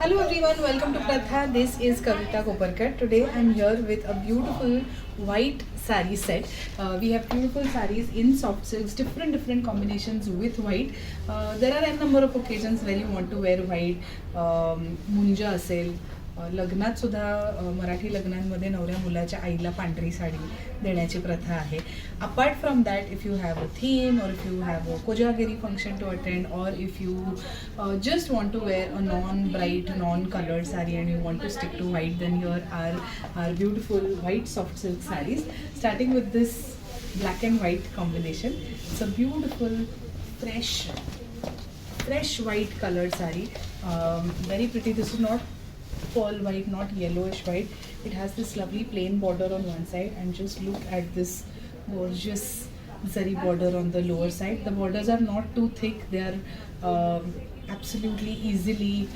Hello everyone, welcome to Pratha. This is Kavita Koparkar. Today I'm here with a beautiful white sari set. We have beautiful saris in soft silks, different combinations with white. There are a number of occasions where you want to wear white. मुंजा असेल, लग्नात सुद्धा मराठी लग्नांमध्ये नवऱ्या मुलाच्या आईला पांढरी साडी देण्याची प्रथा आहे. Apart from that, if you have a theme or if you have a Kojagiri function to attend or if you just want to wear a non-bright, non-colored saree and you want to stick to white, then here are our beautiful white soft silk sarees. Starting with this black and white combination. It's a beautiful, fresh white colored saree. Very pretty. This is not pearl white, not yellowish white. It has this lovely plain border on one side, and just look at this gorgeous zari border on the lower side. The borders are not too thick. They are absolutely easily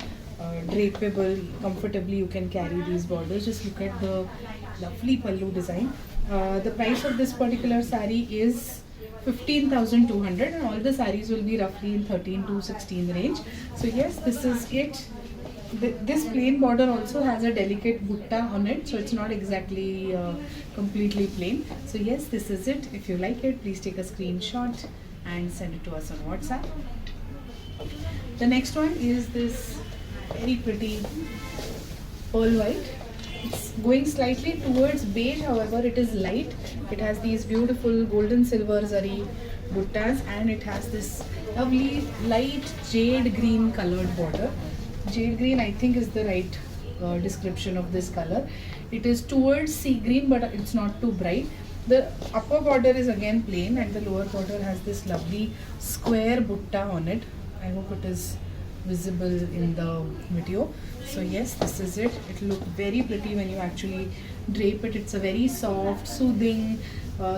drapable. Comfortably you can carry these borders. Just look at the lovely pallu design. The price of this particular saree is 15,200 and all the sarees will be roughly in 13 to 16 range. So yes, this is it. This plain border also has a delicate butta on it, so it's not exactly completely plain. So yes, this is it. If you like it, please take a screenshot and send it to us on WhatsApp. The next one is this very pretty pearl white. It's going slightly towards beige, however it is light. It has these beautiful golden silver zari buttas and it has this lovely light jade green colored border. Jade green, I think, is the right description of this color. It is towards sea green, but it's not too bright. The upper border is again plain and the lower border has this lovely square butta on it. I hope it is visible in the video. So yes, this is it. It will look very pretty when you actually drape it. It's a very soft, soothing,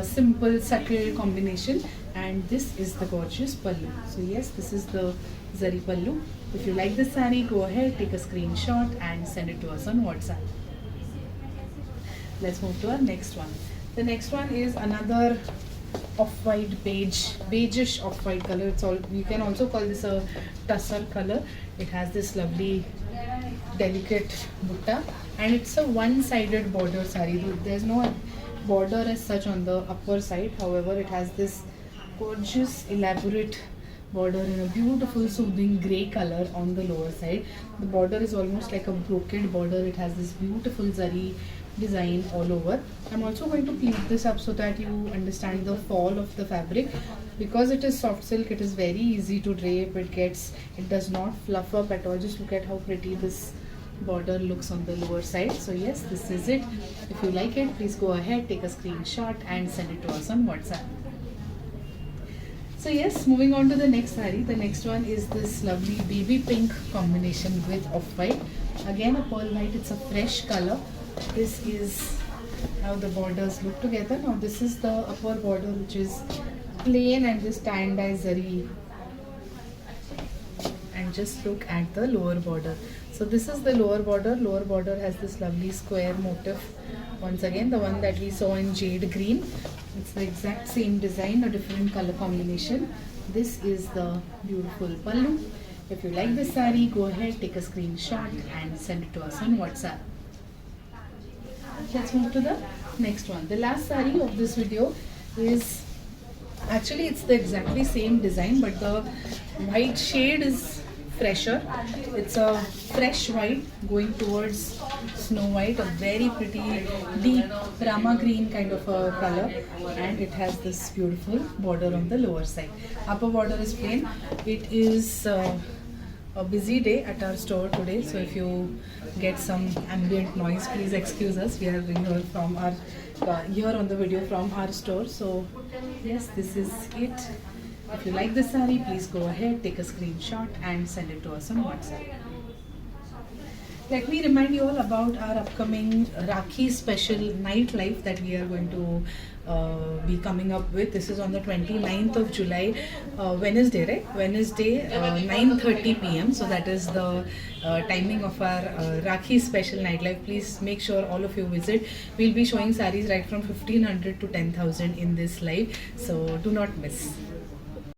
simple, subtle combination, and this is the gorgeous pallu. So yes, this is the zari pallu. If you like this saree, go ahead, take a screenshot and send it to us on WhatsApp. Let's move to our next one. The next one is another off-white beigeish off-white color. It's all, you can also call this a tussar color. It has this lovely delicate butta and it's a one-sided border saree. There's no border as such on the upper side. However, it has this gorgeous elaborate border in a beautiful soothing grey color on the lower side. The border is almost like a brocade border. It has this beautiful zari design all over. I'm also going to pleat this up so that you understand the fall of the fabric. Because it is soft silk, it is very easy to drape. It does not fluff up at all. Just look at how pretty this border looks on the lower side. So yes, this is it. If you like it, please go ahead, take a screenshot and send it to us on WhatsApp. So yes, moving on to the next saree. The next one is this lovely baby pink combination with off-white. Again a pearl white, it's a fresh color. This is how the borders look together. Now this is the upper border, which is plain and this tie-and-dye zari. And just look at the lower border. So this is the lower border. Lower border has this lovely square motif. Once again, the one that we saw in jade green. It's the exact same design, a different color combination. This is the beautiful pallu. If you like this saree, go ahead, take a screenshot and send it to us on WhatsApp. Let's move to the next one. The last saree of this video is actually it's the exactly same design, but the white shade is fresher. It's a fresh white going towards snow white, a very pretty deep rama green kind of a color, and it has this beautiful border on the lower side. Upper border is plain. It is a busy day at our store today, so if you get some ambient noise, please excuse us. We are here from our here on the video from our store. So yes, this is it. If you like this saree, please go ahead, take a screenshot and send it to us on WhatsApp. Let me remind you all about our upcoming Rakhi special nightlife that we are going to be coming up with. This is on the 29th of July, Wednesday, right? Wednesday, 9:30 p.m. So that is the timing of our Rakhi special nightlife. Please make sure all of you visit. We'll be showing sarees right from 1500 to 10,000 in this live. So do not miss.